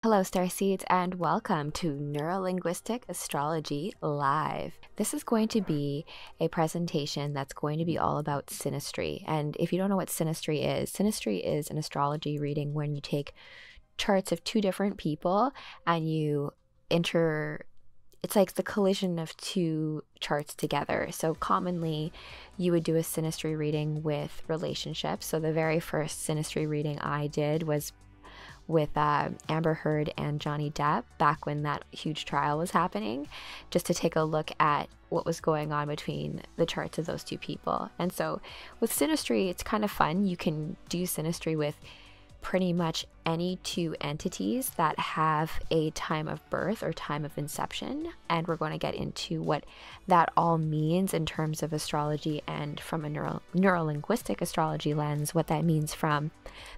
Hello, Starseeds, and welcome to Neurolinguistic Astrology Live. This is going to be a presentation that's going to be all about synastry. And if you don't know what synastry is an astrology reading when you take charts of two different people and you it's like the collision of two charts together. So commonly you would do a synastry reading with relationships. So the very first synastry reading I did was with Amber Heard and Johnny Depp back when that huge trial was happening, just to take a look at what was going on between the charts of those two people. And so with synastry, it's kind of fun. You can do synastry with pretty much any two entities that have a time of birth or time of inception, and we're going to get into what that all means in terms of astrology and from a neurolinguistic astrology lens, what that means from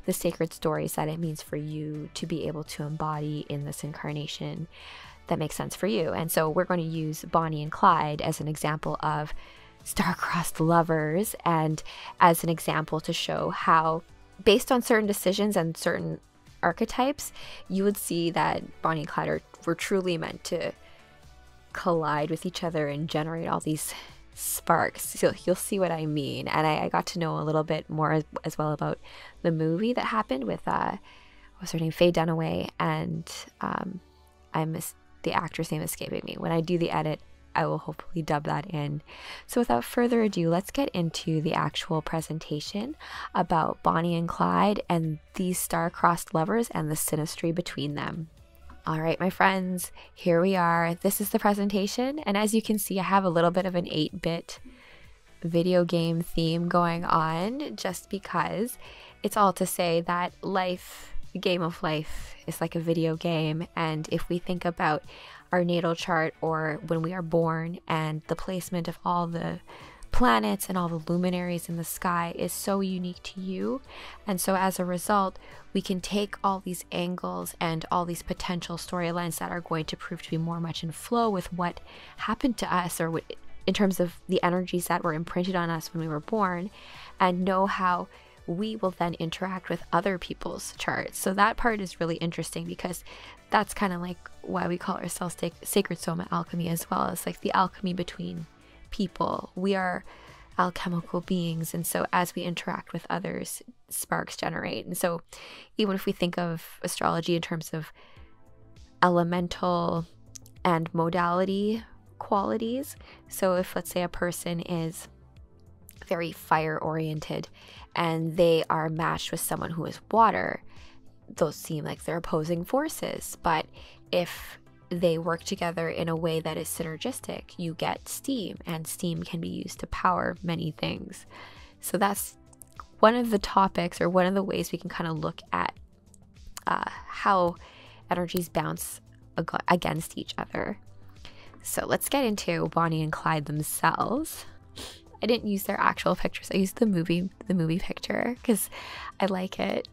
the sacred stories that it means for you to be able to embody in this incarnation that makes sense for you. And so we're going to use Bonnie and Clyde as an example of star-crossed lovers, and as an example to show how, based on certain decisions and certain archetypes, you would see that Bonnie and Clyde were truly meant to collide with each other and generate all these sparks. So you'll see what I mean. And I got to know a little bit more as well about the movie that happened with, what was her name? Faye Dunaway. And the actor's name escaping me. When I do the edit, I will hopefully dub that in. So without further ado, let's get into the actual presentation about Bonnie and Clyde and these star-crossed lovers and the synastry between them. All right, my friends, here we are. This is the presentation. And as you can see, I have a little bit of an 8-bit video game theme going on, just because it's all to say that life, the game of life, is like a video game. And if we think about our natal chart, or when we are born, and the placement of all the planets and all the luminaries in the sky is so unique to you. And so as a result, we can take all these angles and all these potential storylines that are going to prove to be more much in flow with what happened to us, or in terms of the energies that were imprinted on us when we were born, and know how we will then interact with other people's charts. So that part is really interesting, because that's kind of like why we call ourselves Sacred Soma Alchemy as well. It's like the alchemy between people. We are alchemical beings, and so as we interact with others, sparks generate. And so even if we think of astrology in terms of elemental and modality qualities, so if, let's say, a person is very fire oriented and they are matched with someone who is water, those seem like they're opposing forces. But if they work together in a way that is synergistic, you get steam, and steam can be used to power many things. So that's one of the topics, or one of the ways we can kind of look at how energies bounce against each other. So let's get into Bonnie and Clyde themselves. I didn't use their actual pictures. I used the movie picture because I like it.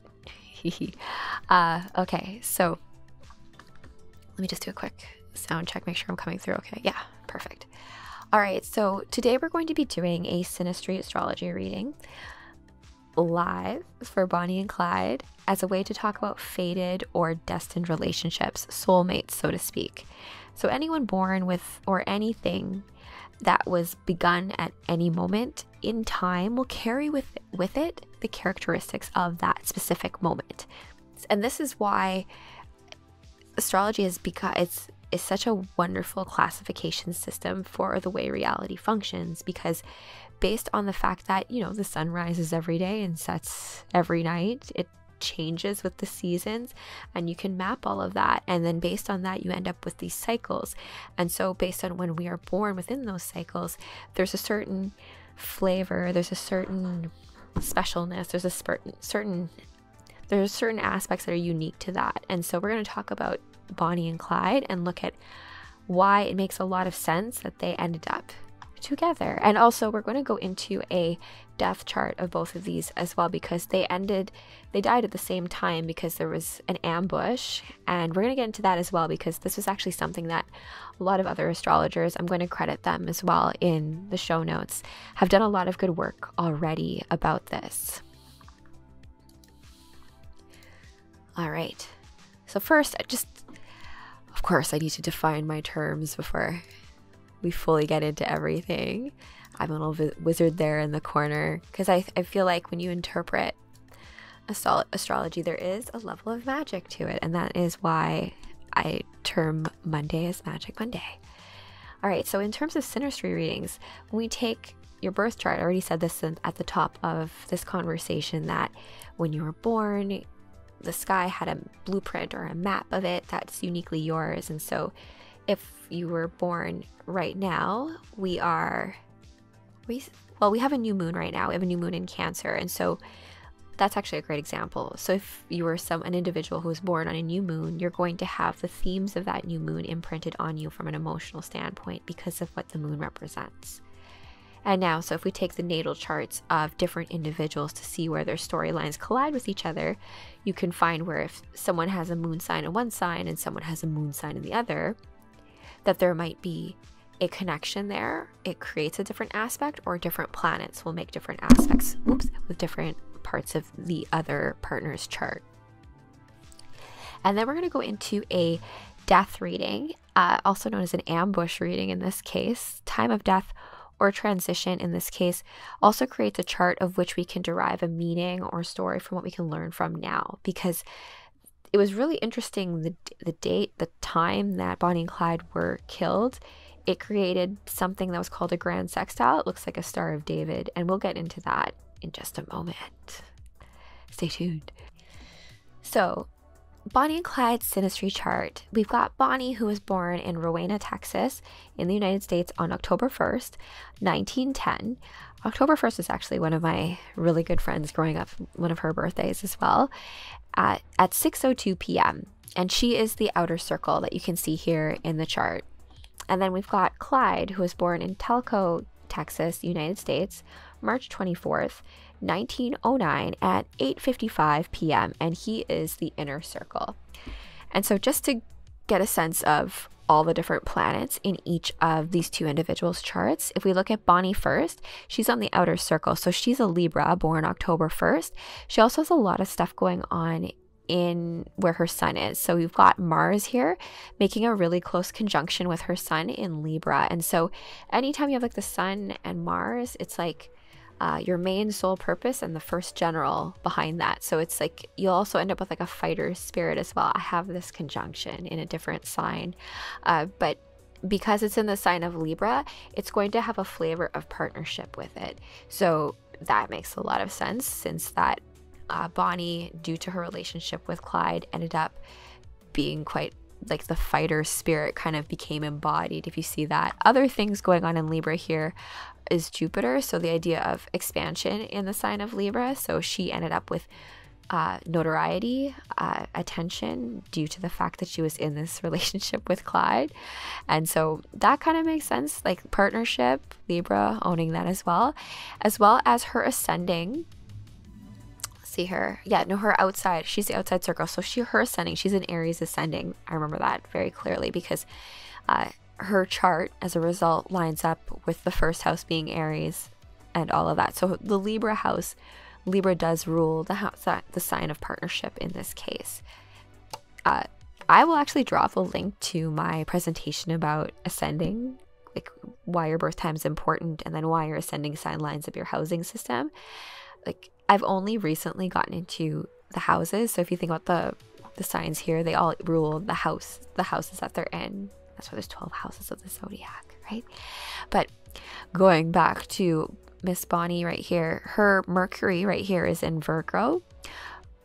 Okay, so let me just do a quick sound check, make sure I'm coming through okay. Yeah, perfect. All right, so today we're going to be doing a synastry astrology reading live for Bonnie and Clyde as a way to talk about fated or destined relationships, soulmates, so to speak. So anyone born with, or anything that was begun at any moment in time, will carry with it the characteristics of that specific moment. And this is why astrology is such a wonderful classification system for the way reality functions, because based on the fact that, you know, the sun rises every day and sets every night, it changes with the seasons, and you can map all of that, and then based on that you end up with these cycles. And so based on when we are born within those cycles, there's a certain flavor, there's a certain specialness, there's certain aspects that are unique to that. And so we're going to talk about Bonnie and Clyde and look at why it makes a lot of sense that they ended up together. And also we're going to go into a death chart of both of these as well, because they died at the same time because there was an ambush. And we're going to get into that as well, because this was actually something that a lot of other astrologers, I'm going to credit them as well in the show notes, have done a lot of good work already about this. All right, So first, of course, I need to define my terms before we fully get into everything. I'm a little wizard there in the corner, because I feel like when you interpret astrology, there is a level of magic to it, and that is why I term Monday as Magic Monday. All right, so in terms of synastry readings, when we take your birth chart, I already said this at the top of this conversation, that when you were born, the sky had a blueprint or a map of it that's uniquely yours. And so if you were born right now, we have a new moon right now. We have a new moon in Cancer. And so that's actually a great example. So if you were an individual who was born on a new moon, you're going to have the themes of that new moon imprinted on you from an emotional standpoint because of what the moon represents. And now, so if we take the natal charts of different individuals to see where their storylines collide with each other, you can find where if someone has a moon sign in one sign and someone has a moon sign in the other, that there might be a connection there. It creates a different aspect, or different planets will make different aspects, with different parts of the other partner's chart. And then we're going to go into a death reading, also known as an ambush reading in this case. Time of death or transition in this case also creates a chart of which we can derive a meaning or story from what we can learn from now, because it was really interesting, the date, the time that Bonnie and Clyde were killed. It created something that was called a grand sextile. It looks like a Star of David, and we'll get into that in just a moment. Stay tuned. So Bonnie and Clyde's synastry chart. We've got Bonnie, who was born in Rowena, Texas, in the United States on October 1st, 1910. October 1st is actually one of my really good friends growing up, one of her birthdays as well, at 6:02 p.m. And she is the outer circle that you can see here in the chart. And then we've got Clyde, who was born in Telco, Texas, United States, March 24th, 1909 at 8:55 p.m. and he is the inner circle. And so just to get a sense of all the different planets in each of these two individuals' charts, if we look at Bonnie first, she's on the outer circle. So she's a Libra, born October 1st. She also has a lot of stuff going on in where her sun is. So we've got Mars here making a really close conjunction with her sun in Libra. And so anytime you have like the sun and Mars, it's like your main sole purpose and the first general behind that. So it's like you'll also end up with like a fighter spirit as well. I have this conjunction in a different sign, but because it's in the sign of Libra, it's going to have a flavor of partnership with it. So that makes a lot of sense, since that Bonnie, due to her relationship with Clyde, ended up being quite like the fighter spirit kind of became embodied, if you see that. Other things going on in Libra here is Jupiter, so the idea of expansion in the sign of Libra. So she ended up with notoriety, attention, due to the fact that she was in this relationship with Clyde. And so that kind of makes sense, like partnership, Libra owning that as well as her ascending. See her, her outside, she's the outside circle, so her ascending, she's in Aries ascending. I remember that very clearly because her chart as a result lines up with the first house being Aries and all of that. So the Libra house, Libra does rule the house, the sign of partnership in this case. I will actually drop a link to my presentation about ascending, like why your birth time is important, and then why your ascending sign lines up your housing system. Like, I've only recently gotten into the houses. So if you think about the signs here, they all rule the houses that they're in. That's why there's 12 houses of the zodiac, right? But going back to Miss Bonnie right here, her Mercury right here is in Virgo.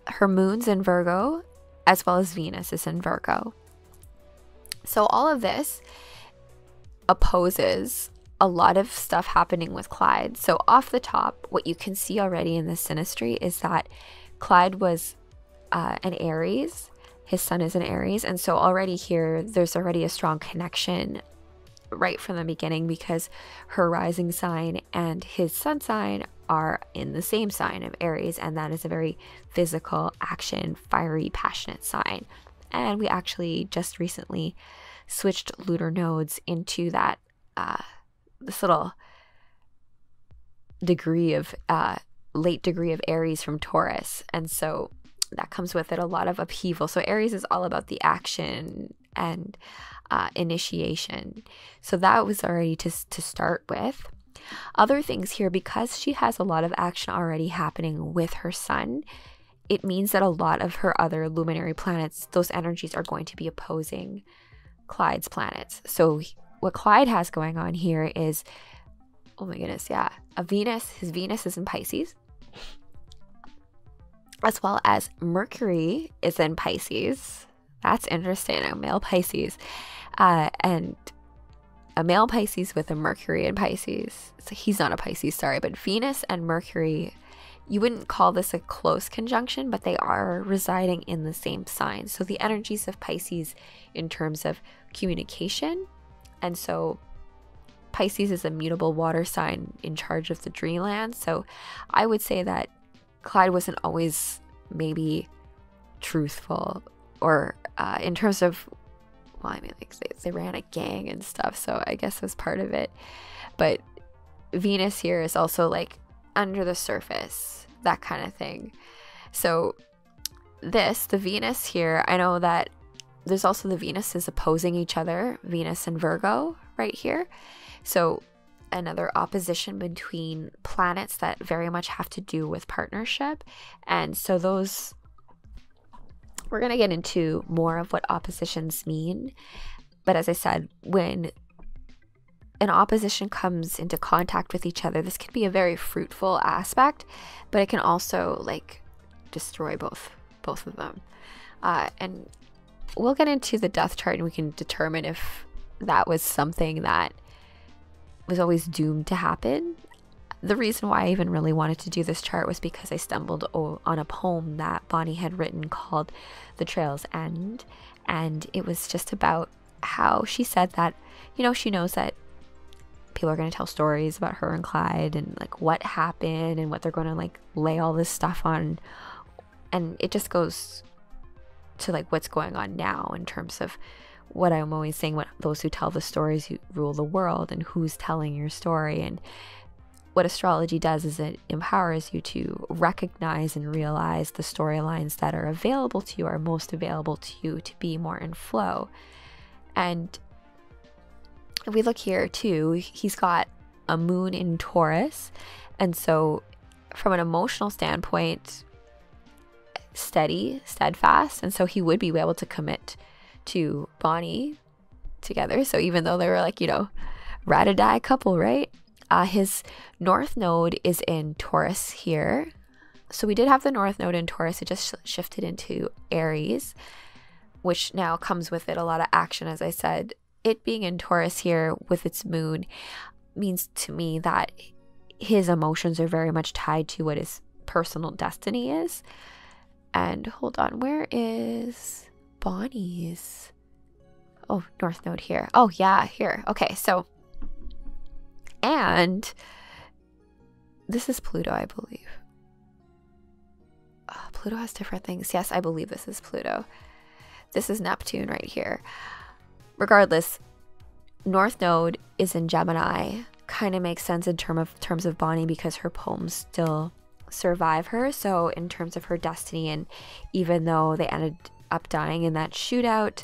Her moon's in Virgo, as well as Venus is in Virgo. So all of this opposes a lot of stuff happening with Clyde. So off the top, what you can see already in this synastry is that Clyde was an Aries. His sun is an Aries. And so already here, there's already a strong connection right from the beginning, because her rising sign and his sun sign are in the same sign of Aries. And that is a very physical, action, fiery, passionate sign. And we actually just recently switched lunar nodes into that this little degree of late degree of Aries from Taurus. And so that comes with it a lot of upheaval. So Aries is all about the action and initiation. So that was already to start with. Other things here, because she has a lot of action already happening with her sun, it means that a lot of her other luminary planets, those energies are going to be opposing Clyde's planets. So what Clyde has going on here is, oh my goodness, yeah, his Venus is in Pisces, as well as Mercury is in Pisces. That's interesting, a male Pisces. And a male Pisces with a Mercury in Pisces. So he's not a Pisces, sorry, but Venus and Mercury, you wouldn't call this a close conjunction, but they are residing in the same sign. So the energies of Pisces in terms of communication. And so Pisces is a mutable water sign in charge of the dreamland. So I would say that Clyde wasn't always maybe truthful, or in terms of, well, I mean, like they ran a gang and stuff, so I guess that's part of it. But Venus here is also like under the surface, that kind of thing. So the Venus here, I know that there's also the Venuses opposing each other, Venus and Virgo right here. So another opposition between planets that very much have to do with partnership. And so those, we're going to get into more of what oppositions mean. But as I said, when an opposition comes into contact with each other, this can be a very fruitful aspect, but it can also like destroy both of them. And we'll get into the death chart and we can determine if that was something that was always doomed to happen. The reason why I even really wanted to do this chart was because I stumbled on a poem that Bonnie had written called The Trail's End, and it was just about how she said that, you know, she knows that people are going to tell stories about her and Clyde and like what happened and what they're going to like lay all this stuff on, and it just goes to like what's going on now in terms of what I'm always saying, what those who tell the stories who rule the world, and who's telling your story. And what astrology does is it empowers you to recognize and realize the storylines that are available to you, are most available to you, to be more in flow. And if we look here too, he's got a moon in Taurus, and so from an emotional standpoint, steadfast, and so he would be able to commit to Bonnie together. So even though they were like, you know, ride or die couple, right? His north node is in Taurus here. So we did have the north node in Taurus. It just shifted into Aries, which now comes with it a lot of action. As I said, it being in Taurus here with its moon means to me that his emotions are very much tied to what his personal destiny is. And hold on, where is Bonnie's? Oh, north node here. Oh yeah, here. Okay, so, and this is Pluto, I believe. Pluto has different things. Yes, I believe this is Pluto. This is Neptune right here. Regardless, north node is in Gemini. Kind of makes sense in terms of Bonnie because her poems still survive her. So in terms of her destiny, and even though they ended up dying in that shootout,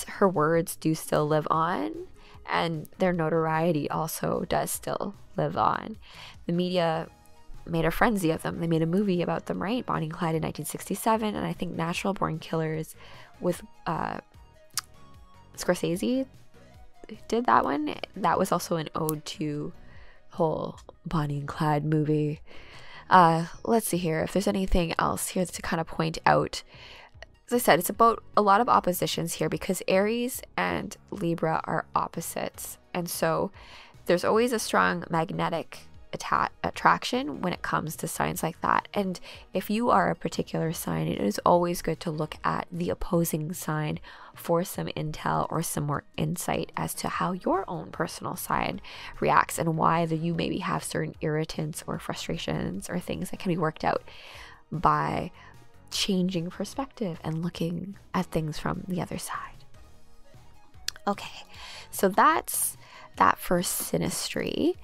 her words do still live on, and their notoriety also does still live on. The media made a frenzy of them. They made a movie about them, right? Bonnie and Clyde in 1967, and I think Natural Born Killers with Scorsese did that one. That was also an ode to the whole Bonnie and Clyde movie. Let's see here if there's anything else here to kind of point out. As I said, it's about a lot of oppositions here because Aries and Libra are opposites, and so there's always a strong magnetic attraction when it comes to signs like that. And if you are a particular sign, it is always good to look at the opposing sign for some intel or some more insight as to how your own personal sign reacts and why you maybe have certain irritants or frustrations or things that can be worked out by changing perspective and looking at things from the other side. Okay, so that's that for Synastry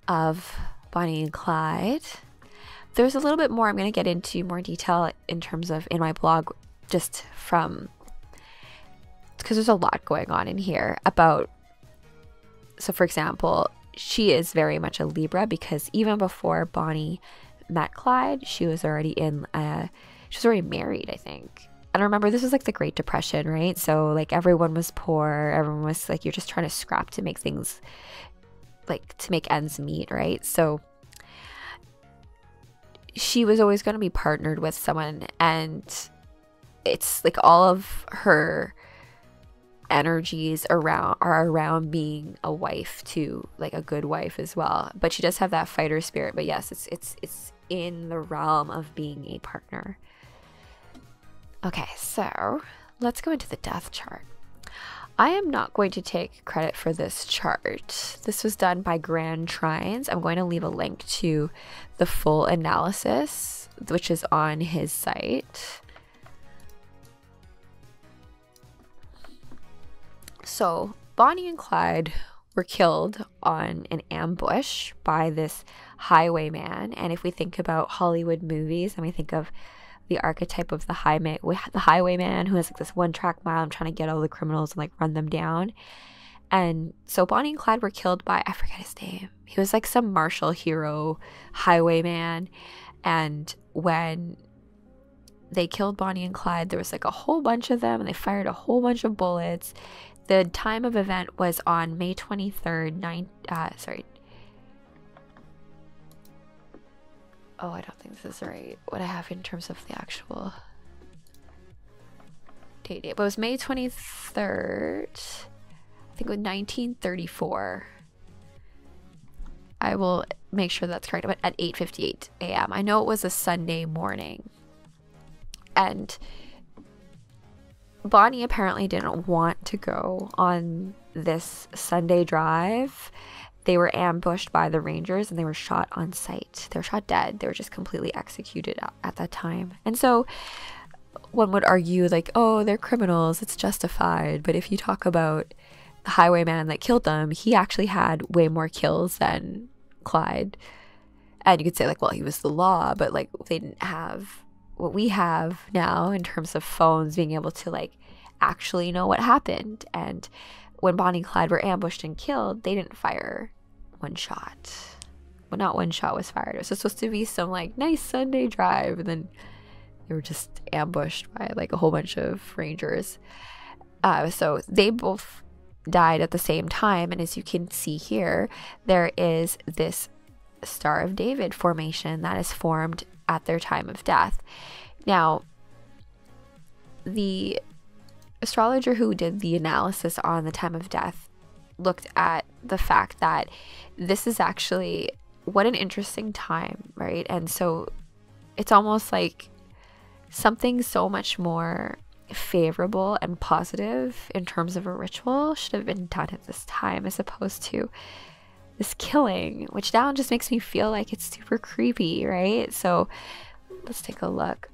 of Bonnie and Clyde. there's a little bit more I'm going to get into more detail in terms of in my blog, just from, because there's a lot going on in here about, so for example, she is very much a Libra, because even before Bonnie met Clyde, she was already married, I think. And remember, this was like the Great Depression, right? So like everyone was poor, everyone was like, you're just trying to scrap to make things, like to make ends meet, right? So she was always going to be partnered with someone, and it's like all of her energies are around being a wife too, like a good wife as well. But she does have that fighter spirit. But yes, it's in the realm of being a partner. Okay, so let's go into the death chart. I am not going to take credit for this chart. This was done by Grand Trines. I'm going to leave a link to the full analysis, which is on his site. So Bonnie and Clyde were killed on an ambush by this highwayman. And if we think about Hollywood movies and we think of the archetype of the highwayman who has like this one-track mind trying to get all the criminals and like run them down. And so Bonnie and Clyde were killed by, I forget his name. He was like some martial hero highwayman. And when they killed Bonnie and Clyde, there was like a whole bunch of them, and they fired a whole bunch of bullets. The time of event was on May 23rd, Oh, I don't think this is right, what I have in terms of the actual date. But it was May 23rd, I think it was 1934. I will make sure that's correct, but at 8:58 a.m. I know it was a Sunday morning. And Bonnie apparently didn't want to go on this Sunday drive. They were ambushed by the Rangers and they were shot on sight. They were shot dead. They were just completely executed at that time. And so one would argue like, oh, they're criminals, it's justified. But if you talk about the highwayman that killed them, he actually had way more kills than Clyde. And you could say like, well, he was the law, but like they didn't have what we have now in terms of phones, being able to like actually know what happened. And when Bonnie and Clyde were ambushed and killed, they didn't fire one shot. Well, not one shot was fired. It was supposed to be some like nice Sunday drive, and then they were just ambushed by like a whole bunch of Rangers. So they both died at the same time. And as you can see here, there is this Star of David formation that is formed at their time of death. Now, the astrologer who did the analysis on the time of death looked at the fact that this is actually, what an interesting time, right? And so it's almost like something so much more favorable and positive in terms of a ritual should have been done at this time, as opposed to this killing, which now just makes me feel like it's super creepy, right? So let's take a look.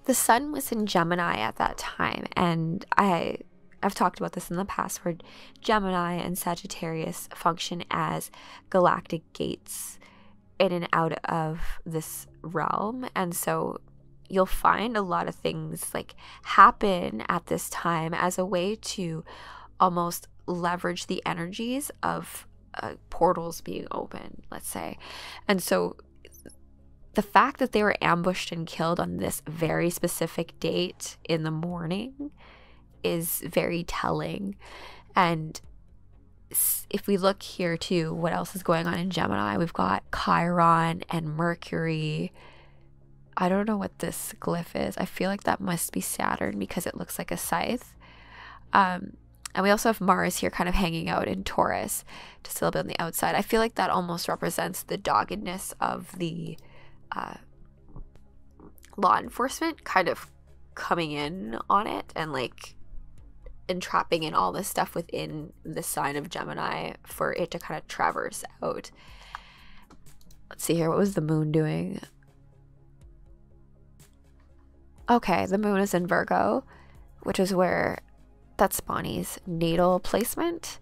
The sun was in Gemini at that time, and I've talked about this in the past, where Gemini and Sagittarius function as galactic gates in and out of this realm. And so you'll find a lot of things like happen at this time as a way to almost leverage the energies of portals being open, let's say. And so the fact that they were ambushed and killed on this very specific date in the morning is very telling. And if we look here too, what else is going on in Gemini? We've got Chiron and Mercury. I don't know what this glyph is. I feel like that must be Saturn because it looks like a scythe. And we also have Mars here kind of hanging out in Taurus, just a little bit on the outside. I feel like that almost represents the doggedness of the law enforcement kind of coming in on it and like entrapping in all this stuff within the sign of Gemini for it to kind of traverse out. Let's see here. What was the moon doing? Okay, the moon is in Virgo, which is where that's Bonnie's natal placement,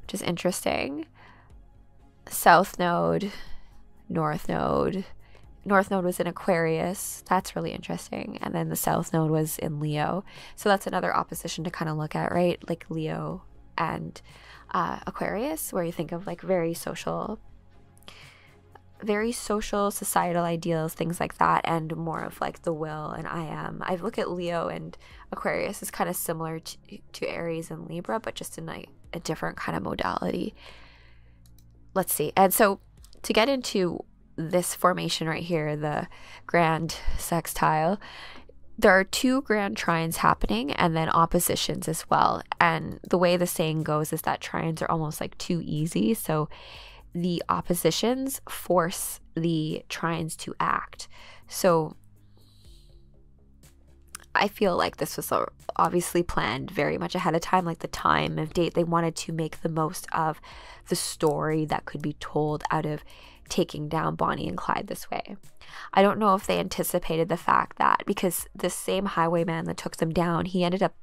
which is interesting. South node North Node. North Node was in Aquarius. That's really interesting. And then the South Node was in Leo. So that's another opposition to kind of look at, right? Like Leo and Aquarius, where you think of like very social, societal ideals, things like that, and more of like the will and I am. I look at Leo and Aquarius as kind of similar to Aries and Libra, but just in a different kind of modality. Let's see. And so to get into this formation right here, the grand sextile, there are 2 grand trines happening and then oppositions as well. And the way the saying goes is that trines are almost like too easy. So the oppositions force the trines to act. So I feel like this was obviously planned very much ahead of time, like the time of date. They wanted to make the most of the story that could be told out of taking down Bonnie and Clyde this way. I don't know if they anticipated the fact that, because this same highwayman that took them down, he ended up,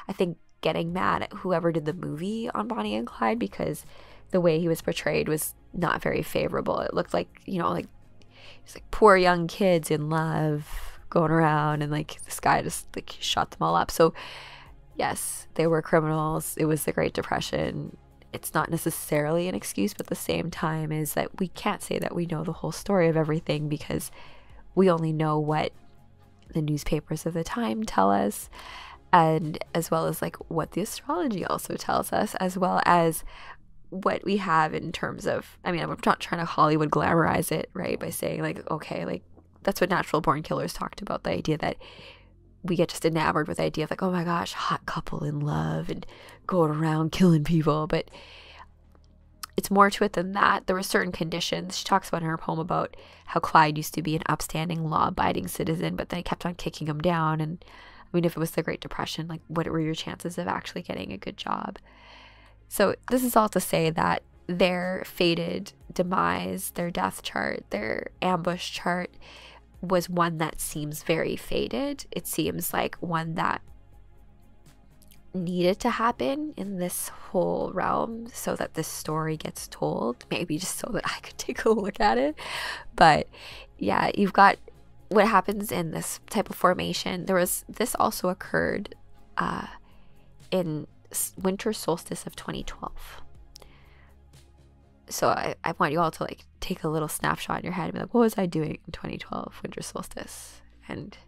I think, getting mad at whoever did the movie on Bonnie and Clyde, because the way he was portrayed was not very favorable. It looked like, like it's like poor young kids in love going around, and like this guy just like shot them all up. So yes, they were criminals. It was the Great Depression. It's not necessarily an excuse, but at the same time is that we can't say that we know the whole story of everything, because we only know what the newspapers of the time tell us, and as well as like what the astrology also tells us, as well as what we have in terms of, I mean, I'm not trying to Hollywood glamorize it, right, by saying like, okay, like that's what Natural Born Killers talked about, the idea that we get just enamored with the idea of like, oh my gosh, hot couple in love and going around killing people. But it's more to it than that. There were certain conditions. She talks about in her poem about how Clyde used to be an upstanding, law-abiding citizen, but then he kept on kicking him down. And I mean, if it was the Great Depression, like what were your chances of actually getting a good job? So this is all to say that their fated demise, their death chart, their ambush chart was one that seems very fated. It seems like one that needed to happen in this whole realm so that this story gets told, maybe just so that I could take a look at it. But yeah, you've got what happens in this type of formation. This also occurred in winter solstice of 2012. So I want you all to like take a little snapshot in your head and be like, what was I doing in 2012 winter solstice? And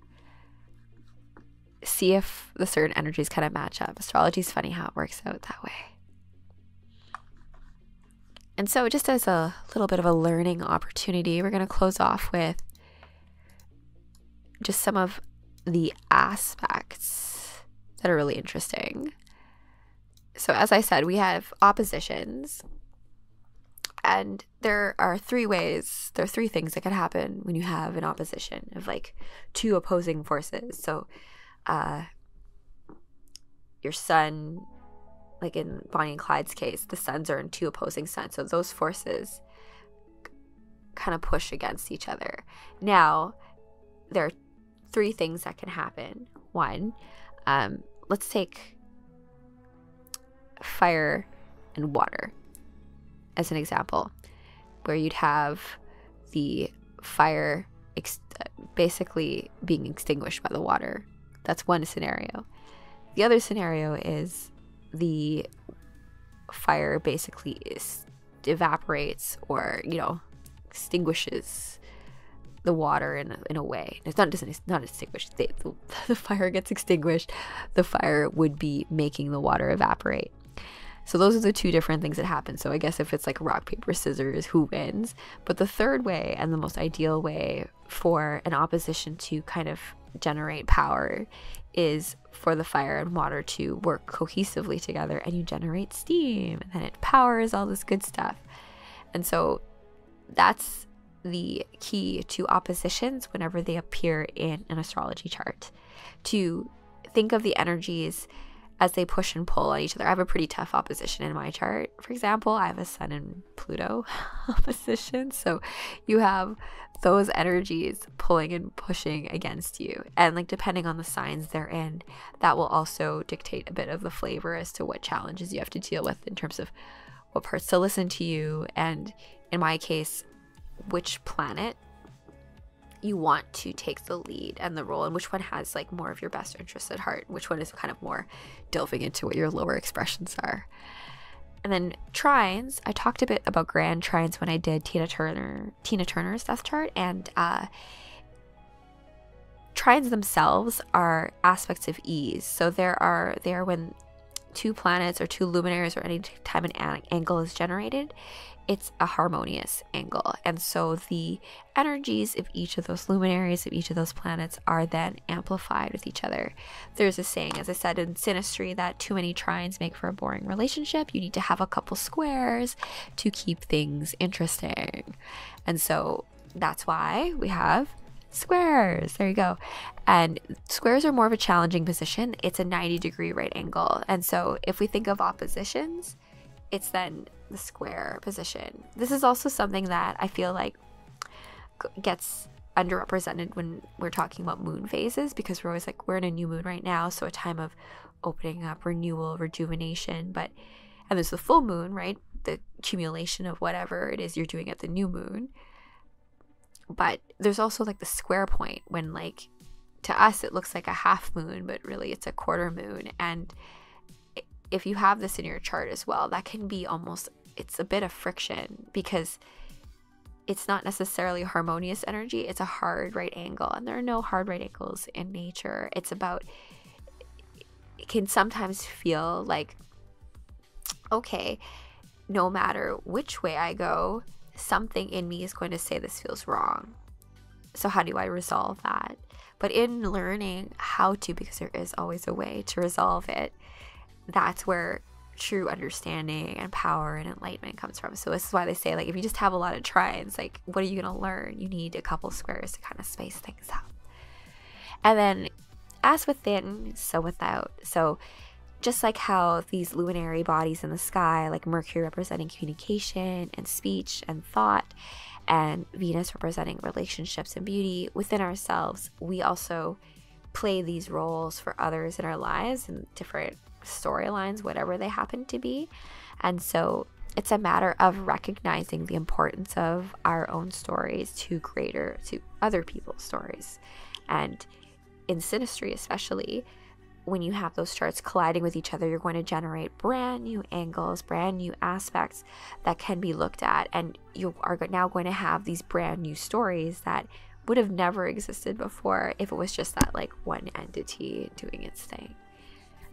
see if the certain energies kind of match up. Astrology is funny how it works out that way. And so just as a little bit of a learning opportunity, we're going to close off with just some of the aspects that are really interesting. So as I said, we have oppositions. And there are 3 ways, there are 3 things that can happen when you have an opposition of like 2 opposing forces. So your sun, like in Bonnie and Clyde's case, the suns are in 2 opposing suns. So those forces kind of push against each other. Now, there are 3 things that can happen. 1, let's take fire and water as an example, where you'd have the fire basically being extinguished by the water. That's one scenario. The other scenario is the fire basically evaporates or, extinguishes the water in a way. It's not extinguished. The fire gets extinguished. The fire would be making the water evaporate. So those are the 2 different things that happen. So I guess if it's like rock, paper, scissors, who wins? But the third way, and the most ideal way for an opposition to kind of generate power, is for the fire and water to work cohesively together, and you generate steam, and then it powers all this good stuff. And so that's the key to oppositions whenever they appear in an astrology chart, to think of the energies as they push and pull on each other. I have a pretty tough opposition in my chart. For example, I have a Sun and Pluto opposition. So you have those energies pulling and pushing against you. And like depending on the signs they're in, that will also dictate a bit of the flavor as to what challenges you have to deal with in terms of what parts to listen to you. And in my case, which planet you want to take the lead and the role, and which one has like more of your best interests at heart, which one is kind of more delving into what your lower expressions are. And then trines, I talked a bit about grand trines when I did Tina Turner's death chart, and trines themselves are aspects of ease. So they are when two planets or two luminaries or any time an angle is generated, it's a harmonious angle. And so the energies of each of those luminaries, of each of those planets, are then amplified with each other. There's a saying, as I said in Synastry, that too many trines make for a boring relationship. You need to have a couple squares to keep things interesting. And so that's why we have squares. There you go. And squares are more of a challenging position. It's a 90-degree right angle. And so if we think of oppositions, it's then the square position. This is also something that I feel like gets underrepresented when we're talking about moon phases, because we're always like, we're in a new moon right now, so a time of opening up, renewal, rejuvenation. And there's the full moon, right? The accumulation of whatever it is you're doing at the new moon. But there's also like the square point, when like to us it looks like a half moon, but really it's a quarter moon. And if you have this in your chart as well, that can be almost, it's a bit of friction, because it's not necessarily harmonious energy, it's a hard right angle, and there are no hard right angles in nature. It's about, it can sometimes feel like, okay, no matter which way I go, something in me is going to say this feels wrong. So how do I resolve that? But in learning how to, because there is always a way to resolve it, that's where true understanding and power and enlightenment comes from. So this is why they say, like, if you just have a lot of trines, like, what are you going to learn? You need a couple squares to kind of space things out. And then as within, so without. So just like how these luminary bodies in the sky, like Mercury representing communication and speech and thought, and Venus representing relationships and beauty, within ourselves, we also play these roles for others in our lives and different storylines, whatever they happen to be. And so it's a matter of recognizing the importance of our own stories to other people's stories. And in Synastry especially, when you have those charts colliding with each other, you're going to generate brand new angles, brand new aspects that can be looked at, and you are now going to have these brand new stories that would have never existed before if it was just that like one entity doing its thing.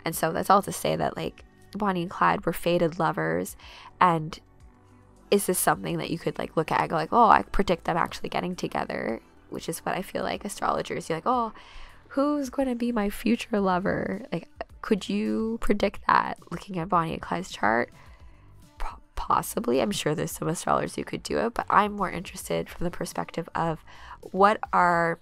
And so that's all to say that, like, Bonnie and Clyde were fated lovers, and is this something that you could like look at and go like, oh, I predict them actually getting together, which is what I feel like astrologers, you're like, oh, who's going to be my future lover? Like, could you predict that looking at Bonnie and Clyde's chart? Possibly. I'm sure there's some astrologers who could do it, but I'm more interested from the perspective of what are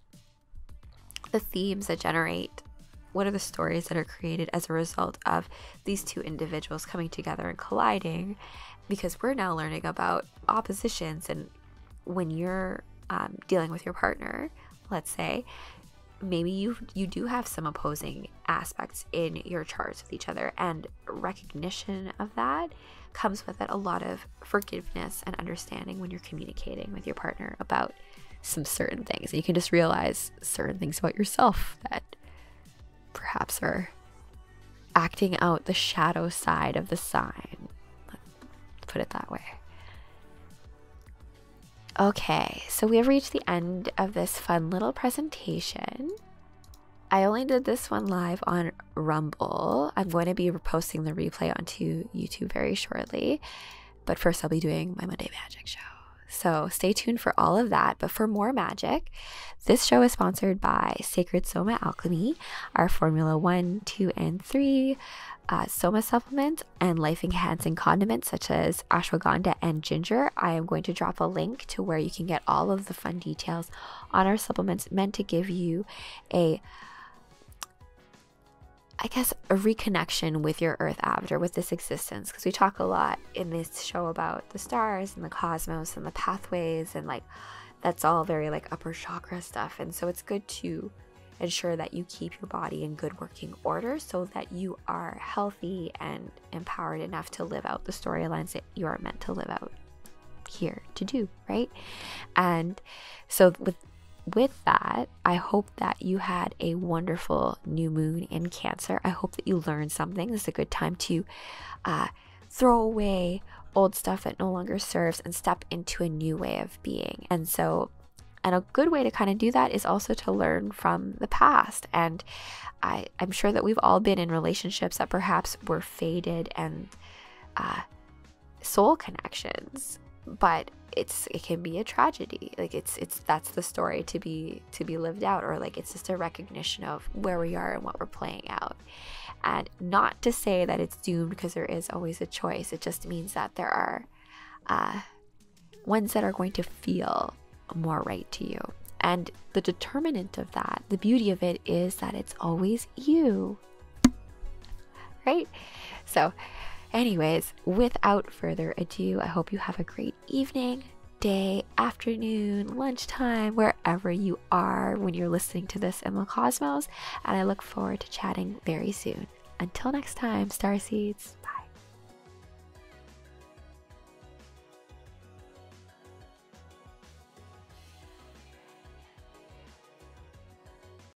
the themes that generate, what are the stories that are created as a result of these two individuals coming together and colliding, because we're now learning about oppositions. And when you're dealing with your partner, let's say, maybe you do have some opposing aspects in your charts with each other, and recognition of that comes with it a lot of forgiveness and understanding when you're communicating with your partner about some certain things. And you can just realize certain things about yourself that perhaps are acting out the shadow side of the sign. Let's put it that way. Okay, so we have reached the end of this fun little presentation. I only did this one live on Rumble. I'm going to be posting the replay onto YouTube very shortly, but first I'll be doing my Monday Magic show. So stay tuned for all of that. But for more magic, this show is sponsored by Sacred Soma Alchemy, our Formula 1, 2, and 3 Soma supplements and life-enhancing condiments such as ashwagandha and ginger. I am going to drop a link to where you can get all of the fun details on our supplements meant to give you a reconnection with your earth avatar, with this existence, because we talk a lot in this show about the stars and the cosmos and the pathways, and like that's all very like upper chakra stuff. And so it's good to ensure that you keep your body in good working order so that you are healthy and empowered enough to live out the storylines that you are meant to live out. here to do, right? And so with that, I hope that you had a wonderful new moon in Cancer. I hope that you learned something. This is a good time to throw away old stuff that no longer serves and step into a new way of being. And a good way to kind of do that is also to learn from the past. And I'm sure that we've all been in relationships that perhaps were faded and soul connections, but it can be a tragedy. Like that's the story to be lived out, or like it's just a recognition of where we are and what we're playing out. And not to say that it's doomed, because there is always a choice. It just means that there are ones that are going to feel more right to you. And the determinant of that, the beauty of it, is that it's always you, right? So anyways, without further ado, I hope you have a great evening, day, afternoon, lunchtime, wherever you are when you're listening to this in the cosmos. And I look forward to chatting very soon. Until next time, Starseeds. Bye.